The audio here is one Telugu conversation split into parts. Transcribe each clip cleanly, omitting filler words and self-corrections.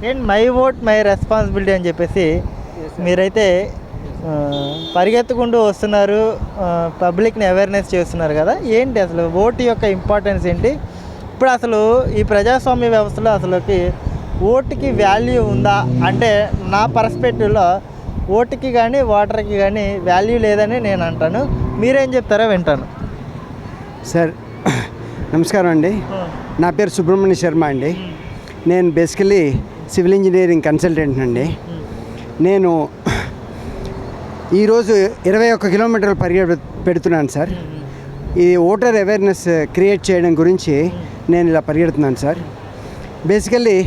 ఏంటి మై ఓట్ మై రెస్పాన్సిబిలిటీ అని చెప్పేసి మీరైతే పరిగెత్తుకుంటూ వస్తున్నారు, పబ్లిక్ని అవేర్నెస్ చేస్తున్నారు కదా. ఏంటి అసలు ఓటు యొక్క ఇంపార్టెన్స్ ఏంటి? ఇప్పుడు అసలు ఈ ప్రజాస్వామ్య వ్యవస్థలో అసలుకి ఓటుకి వాల్యూ ఉందా అంటే నా పర్స్పెక్టివ్లో ఓటుకి కానీ ఓటర్కి కానీ వాల్యూ లేదని నేను అంటాను. మీరేం చెప్తారో వింటాను. సార్ నమస్కారం అండి. నా పేరు సుబ్రహ్మణ్య శర్మ అండి. నేను బేసికలీ సివిల్ ఇంజనీరింగ్ కన్సల్టెంట్ అండి. నేను ఈరోజు 21 కిలోమీటర్లు పెడుతున్నాను సార్. ఈ ఓటర్ అవేర్నెస్ క్రియేట్ చేయడం గురించి నేను ఇలా పరిగెడుతున్నాను సార్. బేసికల్లీ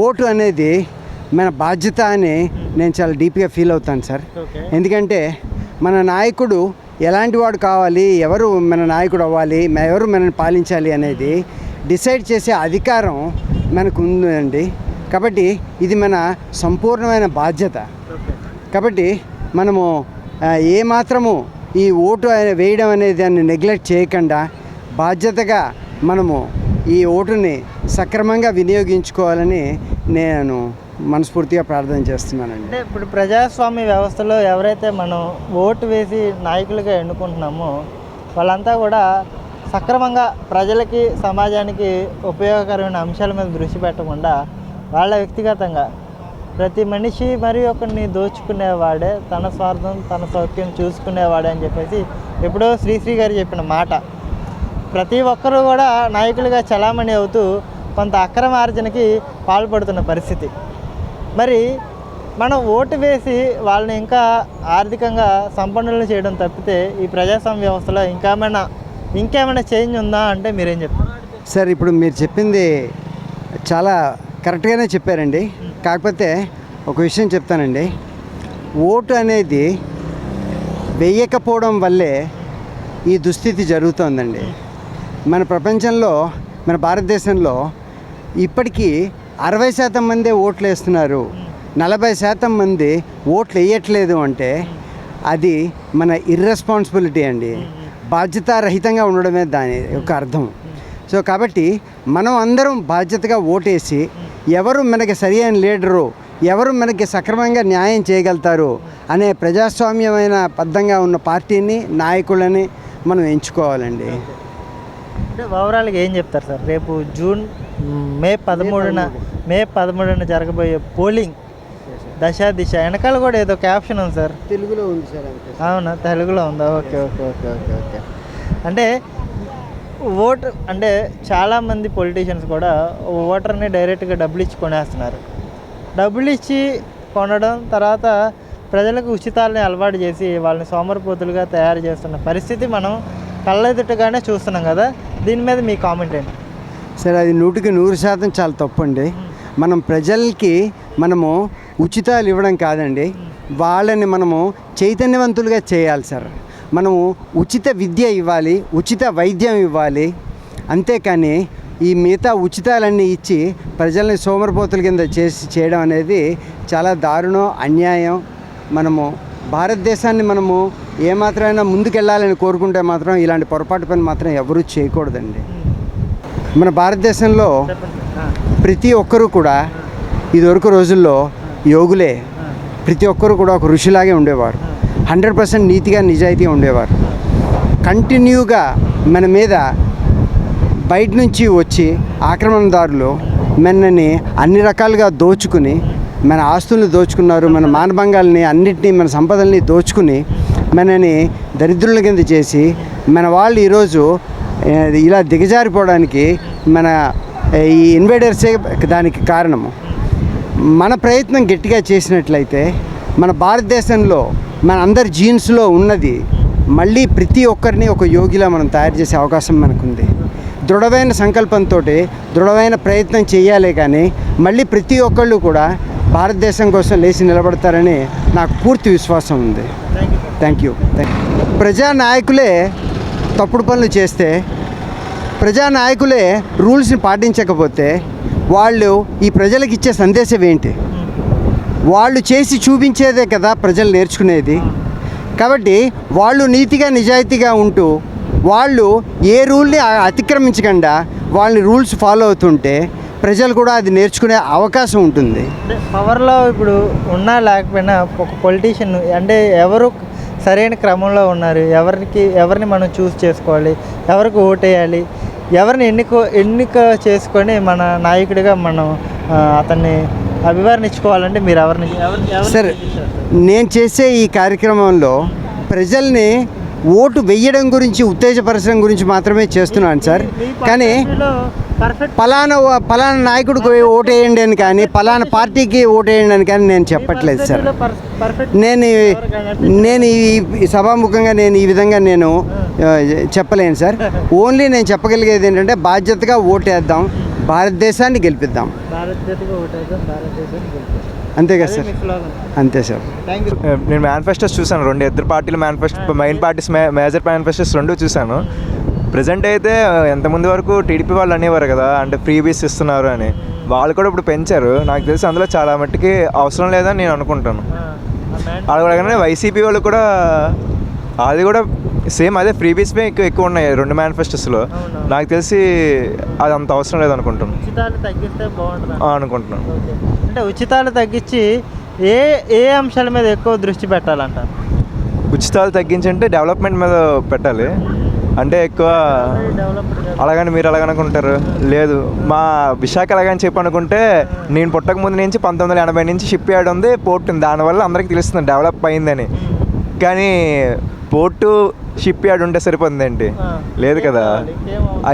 ఓటు అనేది మన బాధ్యత అని నేను చాలా డీప్గా ఫీల్ అవుతాను సార్. ఎందుకంటే మన నాయకుడు ఎలాంటి వాడు కావాలి, ఎవరు మన నాయకుడు అవ్వాలి, ఎవరు మనల్ని పాలించాలి అనేది డిసైడ్ చేసే అధికారం మనకు ఉందండి. కాబట్టి ఇది మన సంపూర్ణమైన బాధ్యత. కాబట్టి మనము ఏమాత్రము ఈ ఓటు వేయడం అనేది దాన్ని నెగ్లెక్ట్ చేయకుండా బాధ్యతగా మనము ఈ ఓటుని సక్రమంగా వినియోగించుకోవాలని నేను మనస్ఫూర్తిగా ప్రార్థన చేస్తున్నానండి. అంటే ఇప్పుడు ప్రజాస్వామ్య వ్యవస్థలో ఎవరైతే మనం ఓటు వేసి నాయకులుగా ఎన్నుకుంటున్నామో వాళ్ళంతా కూడా సక్రమంగా ప్రజలకి సమాజానికి ఉపయోగకరమైన అంశాల మీద దృష్టి పెట్టకుండా వాళ్ళ వ్యక్తిగతంగా ప్రతి మనిషి మరి ఒకరిని దోచుకునేవాడే, తన స్వార్థం తన సౌఖ్యం చూసుకునేవాడే అని చెప్పేసి ఎప్పుడో శ్రీశ్రీ గారు చెప్పిన మాట. ప్రతి ఒక్కరూ కూడా నాయకులుగా చలామణి అవుతూ కొంత అక్రమార్జనకి పాల్పడుతున్న పరిస్థితి. మరి మనం ఓటు వేసి వాళ్ళని ఇంకా ఆర్థికంగా సంపన్నులను చేయడం తప్పితే ఈ ప్రజాస్వామ్య వ్యవస్థలో ఇంకేమైనా చేంజ్ ఉందా అంటే మీరేం చెప్తారు? సార్ ఇప్పుడు మీరు చెప్పింది చాలా కరెక్ట్గానే చెప్పారండి. కాకపోతే ఒక విషయం చెప్తానండి. ఓటు అనేది వేయకపోవడం వల్లే ఈ దుస్థితి జరుగుతోందండి. మన ప్రపంచంలో, మన భారతదేశంలో ఇప్పటికీ 60% మందే ఓట్లు వేస్తున్నారు, 40% మంది ఓట్లు వేయట్లేదు అంటే అది మన ఇర్రెస్పాన్సిబిలిటీ అండి. బాధ్యతారహితంగా ఉండడమే దాని యొక్క అర్థం. సో కాబట్టి మనం అందరం బాధ్యతగా ఓటేసి ఎవరు మనకి సరి అయిన లీడరు, ఎవరు మనకి సక్రమంగా న్యాయం చేయగలుగుతారు అనే ప్రజాస్వామ్యమైన బద్ధంగా ఉన్న పార్టీని, నాయకులని మనం ఎంచుకోవాలండి. అంటే ఓవరాల్గా ఏం చెప్తారు సార్? రేపు మే 13న జరగబోయే పోలింగ్ దశ దిశ వెనకాల కూడా ఏదో క్యాప్షన్ ఉంది సార్, తెలుగులో ఉంది సార్. అవునా, తెలుగులో ఉందా? Okay okay okay okay okay అంటే ఓటు అంటే చాలామంది పొలిటీషియన్స్ కూడా ఓటర్ని డైరెక్ట్గా డబ్బులు ఇచ్చి కొనేస్తున్నారు. డబ్బులు ఇచ్చి కొనడం, తర్వాత ప్రజలకు ఉచితాలని అలవాటు చేసి వాళ్ళని సోమరిపోతులుగా తయారు చేస్తున్న పరిస్థితి మనం కళ్ళెదుటగానే చూస్తున్నాం కదా. దీని మీద మీ కామెంట్ ఏంటి? సార్ అది 100% చాలా తప్పండి. మనం ప్రజలకి మనము ఉచితాలు ఇవ్వడం కాదండి, వాళ్ళని మనము చైతన్యవంతులుగా చేయాలి సార్. మనము ఉచిత విద్య ఇవ్వాలి, ఉచిత వైద్యం ఇవ్వాలి. అంతేకాని ఈ మిగతా ఉచితాలన్నీ ఇచ్చి ప్రజల్ని సోమరిపోతుల కింద చేయడం అనేది చాలా దారుణం, అన్యాయం. మనము భారతదేశాన్ని మనము ఏమాత్రమైనా ముందుకెళ్ళాలని కోరుకుంటే మాత్రం ఇలాంటి పొరపాటు పని మాత్రం ఎవరూ చేయకూడదండి. మన భారతదేశంలో ప్రతి ఒక్కరూ కూడా ఇదివరకు రోజుల్లో యోగులే, ప్రతి ఒక్కరూ కూడా ఒక ఋషిలాగే ఉండేవారు. 100% నీతిగా నిజాయితీగా ఉండేవారు. కంటిన్యూగా మన మీద బయట నుంచి వచ్చి ఆక్రమణదారులు మనని అన్ని రకాలుగా దోచుకుని, మన ఆస్తుల్ని దోచుకున్నారు, మన మానభంగాల్ని అన్నిటినీ, మన సంపదల్ని దోచుకుని మనని దరిద్రుల కింద చేసి మన వాళ్ళు ఈరోజు ఇలా దిగజారిపోవడానికి మన ఈ ఇన్వేడర్సే దానికి కారణము. మన ప్రయత్నం గట్టిగా చేసినట్లయితే మన భారతదేశంలో మన అందరి జీన్స్లో ఉన్నది మళ్ళీ ప్రతి ఒక్కరిని ఒక యోగిలా మనం తయారు చేసే అవకాశం మనకుంది. దృఢమైన సంకల్పంతో దృఢమైన ప్రయత్నం చేయాలి. కానీ మళ్ళీ ప్రతి ఒక్కళ్ళు కూడా భారతదేశం కోసం లేచి నిలబడతారని నాకు పూర్తి విశ్వాసం ఉంది. Thank you. ప్రజానాయకులే తప్పుడు పనులు చేస్తే, ప్రజానాయకులే రూల్స్ని పాటించకపోతే వాళ్ళు ఈ ప్రజలకు ఇచ్చే సందేశం ఏంటి? వాళ్ళు చేసి చూపించేదే కదా ప్రజలు నేర్చుకునేది. కాబట్టి వాళ్ళు నీతిగా నిజాయితీగా ఉంటూ వాళ్ళు ఏ రూల్ని అతిక్రమించకుండా వాళ్ళని రూల్స్ ఫాలో అవుతుంటే ప్రజలు కూడా అది నేర్చుకునే అవకాశం ఉంటుంది. అంటే పవర్లో ఇప్పుడు ఉన్నా లేకపోయినా ఒక పొలిటీషియన్ అంటే ఎవరు సరైన క్రమంలో ఉన్నారు, ఎవరిని మనం చూస్ చేసుకోవాలి, ఎవరికి ఓటేయాలి, ఎవరిని ఎన్నిక చేసుకొని మన నాయకుడిగా మనం అతన్ని అభివర్ణించుకోవాలంటే మీరు సరే, నేను చేసే ఈ కార్యక్రమంలో ప్రజల్ని ఓటు వెయ్యడం గురించి ఉత్తేజపరచడం గురించి మాత్రమే చేస్తున్నాను సార్. కానీ పలానా నాయకుడికి ఓటేయండి అని కానీ పలానా పార్టీకి ఓటేయండి అని కానీ నేను చెప్పట్లేదు సార్. నేను ఈ సభాముఖంగా నేను ఈ విధంగా నేను చెప్పలేను సార్. ఓన్లీ నేను చెప్పగలిగేది ఏంటంటే బాధ్యతగా ఓటేద్దాం, భారతదేశాన్ని గెలిపిద్దాం. అంతే కదా సార్? అంతే సార్. నేను మేనిఫెస్టోస్ చూసాను, ఇద్దరు పార్టీల manifesto, main parties major manifestos రెండు చూశాను. ప్రజెంట్ అయితే ఎంతమంది వరకు టీడీపీ వాళ్ళు అనేవారు కదా, అంటే ఫ్రీ బీస్ ఇస్తున్నారు అని, వాళ్ళు కూడా ఇప్పుడు పెంచారు. నాకు తెలిసి అందులో చాలా మట్టుకి అవసరం లేదని నేను అనుకుంటాను. అలాగనే వైసీపీ వాళ్ళు కూడా అది కూడా సేమ్ అదే ఫ్రీ బీస్పై ఎక్కువ ఉన్నాయి రెండు మేనిఫెస్టోస్లో. నాకు తెలిసి అది అంత అవసరం లేదు అనుకుంటాను. అనుకుంటున్నాను. అంటే ఉచితాలు తగ్గించి ఏ అంశాల మీద ఎక్కువ దృష్టి పెట్టాలంటారు? ఉచితాలు తగ్గించంటే డెవలప్మెంట్ మీద పెట్టాలి. అంటే ఎక్కువ అలాగని మీరు అలాగనుకుంటారు, లేదు మా విశాఖ అలాగని చెప్పి అనుకుంటే, నేను పుట్టక ముందు నుంచి 1980 నుంచి షిప్ యార్డ్ ఉంది, పోర్ట్ ఉంది, దానివల్ల అందరికీ తెలుస్తుంది డెవలప్ అయిందని. కానీ పోర్టు షిప్ యార్డ్ ఉంటే సరిపోతుందేంటి? లేదు కదా.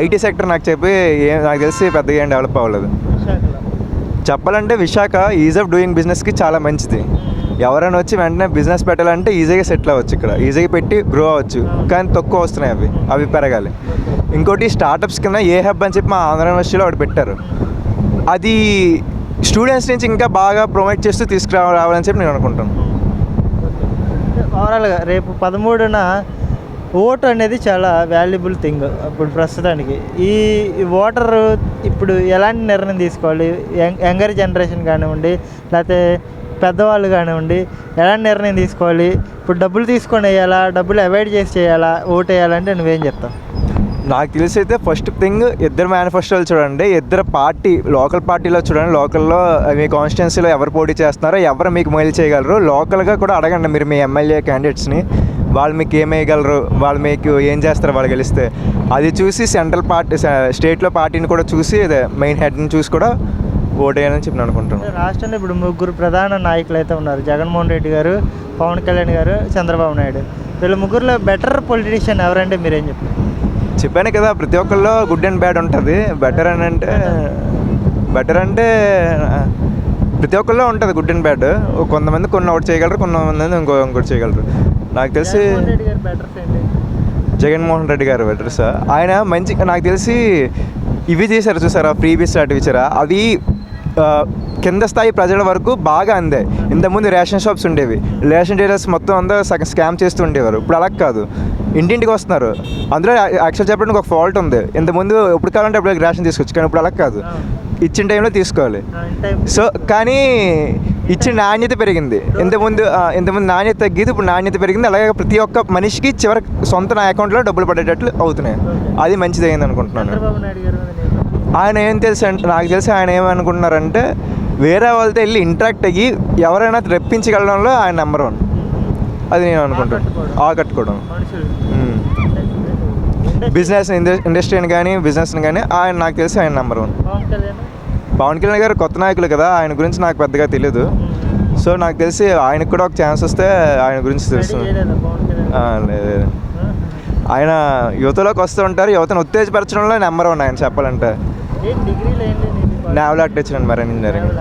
ఐటీ సెక్టర్ నాకు తెలిసి పెద్దగా ఏం డెవలప్ అవ్వలేదు. చెప్పాలంటే విశాఖ ఈజ్ ఆఫ్ డూయింగ్ బిజినెస్కి చాలా మంచిది. ఎవరైనా వచ్చి వెంటనే బిజినెస్ పెట్టాలంటే ఈజీగా సెటిల్ అవ్వచ్చు, ఇక్కడ ఈజీగా పెట్టి గ్రో అవ్వచ్చు. కానీ తక్కువ వస్తున్నాయి, అవి పెరగాలి. ఇంకోటి స్టార్టప్స్ కింద ఏ హబ్ అని చెప్పి మా ఆంధ్ర యూనివర్సిటీలో ఒకటి పెట్టారు. అది స్టూడెంట్స్ నుంచి ఇంకా బాగా ప్రొమోట్ చేస్తూ తీసుకురావాలని చెప్పి నేను అనుకుంటాను. ఓవరాల్గా రేపు 13న ఓటు అనేది చాలా వాల్యుబుల్ థింగ్. ఇప్పుడు ప్రస్తుతానికి ఈ ఓటర్ ఇప్పుడు ఎలాంటి నిర్ణయం తీసుకోవాలి, యంగర్ జనరేషన్ కానివ్వండి లేకపోతే పెద్దవాళ్ళు కానివ్వండి, ఎలాంటి నిర్ణయం తీసుకోవాలి? ఇప్పుడు డబ్బులు తీసుకొని వేయాలా, డబ్బులు అవాయిడ్ చేసి చేయాలా, ఓటు వేయాలంటే నువ్వేం చెప్తావు? నాకు తెలిసి అయితే ఫస్ట్ థింగ్ ఇద్దరు మేనిఫెస్టోలు చూడండి, ఇద్దరు పార్టీ లోకల్ పార్టీలో చూడండి, లోకల్లో మీ కాన్స్టిట్యున్సీలో ఎవరు పోటీ చేస్తున్నారో, ఎవరు మీకు మేలు చేయగలరు, లోకల్గా కూడా అడగండి మీరు మీ ఎమ్మెల్యే క్యాండిడేట్స్ని, వాళ్ళు మీకు ఏం వేయగలరు, వాళ్ళు మీకు ఏం చేస్తారు వాళ్ళు గెలిస్తే. అది చూసి సెంట్రల్ పార్టీ స్టేట్లో పార్టీని కూడా చూసి మెయిన్ హెడ్ని చూసి కూడా ఓటేయాలని చెప్పి నేను అనుకుంటున్నాను. రాష్ట్రంలో ఇప్పుడు 3 ప్రధాన నాయకులు అయితే ఉన్నారు, జగన్మోహన్ రెడ్డి గారు, పవన్ కళ్యాణ్ గారు, చంద్రబాబు నాయుడు. వీళ్ళ ముగ్గురులో బెటర్ పొలిటీషియన్ ఎవరంటే మీరేం చెప్తారు? చెప్పాను కదా, ప్రతి ఒక్కళ్ళు గుడ్ అండ్ బ్యాడ్ ఉంటుంది. బెటర్ అంటే ప్రతి ఒక్కళ్ళలో ఉంటుంది గుడ్ అండ్ బ్యాడ్. కొంతమంది ఒకటి చేయగలరు, కొంతమంది ఇంకోటి చేయగలరు. నాకు తెలిసి జగన్మోహన్ రెడ్డి గారు బెటర్స్. ఆయన మంచి నాకు తెలిసి ఇవి చేశారు చూసారా, ఫ్రీ బీస్ లాంటివి ఇచ్చారా, అవి కింద స్థాయి ప్రజల వరకు బాగా అందాయి. ఇంతకుముందు రేషన్ షాప్స్ ఉండేవి, రేషన్ డీలర్స్ మొత్తం అందరూ స్కామ్ చేస్తూ ఉండేవారు. ఇప్పుడు అలా కాదు, ఇంటింటికి వస్తున్నారు. అందులో యాక్చువల్ చెప్పడానికి ఒక ఫాల్ట్ ఉంది, ఇంతకుముందు ఎప్పుడు కావాలంటే అప్పుడు రేషన్ తీసుకోవచ్చు, కానీ ఇప్పుడు అలా కాదు, ఇచ్చిన టైంలో తీసుకోవాలి. సో కానీ ఇచ్చిన నాణ్యత పెరిగింది. ఇంతకుముందు నాణ్యత తగ్గింది, ఇప్పుడు నాణ్యత పెరిగింది. అలాగే ప్రతి ఒక్క మనిషికి చివరికి సొంత నా అకౌంట్లో డబ్బులు పడేటట్లు అవుతున్నాయి. అది మంచిది అయింది అనుకుంటున్నాను. ఆయన ఏం తెలుసు అంటే, నాకు తెలిసి ఆయన ఏమనుకుంటున్నారంటే, వేరే వాళ్ళతో వెళ్ళి ఇంటరాక్ట్ అయ్యి ఎవరైనా రెప్పించగలడంలో ఆయన నెంబర్ 1. అది నేను అనుకుంటాను. ఆకట్టుకోవడం బిజినెస్ ఇండస్ట్రీని కానీ బిజినెస్ని కానీ ఆయన నాకు తెలిసి ఆయన నెంబర్ 1. పవన్ కళ్యాణ్ గారు కొత్త నాయకులు కదా, ఆయన గురించి నాకు పెద్దగా తెలియదు. సో నాకు తెలిసి ఆయనకు కూడా ఒక ఛాన్స్ వస్తే ఆయన గురించి తెలుస్తుంది. లేదు, ఆయన యువతలోకి వస్తూ ఉంటారు, యువతను ఉత్తేజపరచడంలో నెంబర్ 1 ఆయన చెప్పాలంటే. Naval architecture and marine engineering.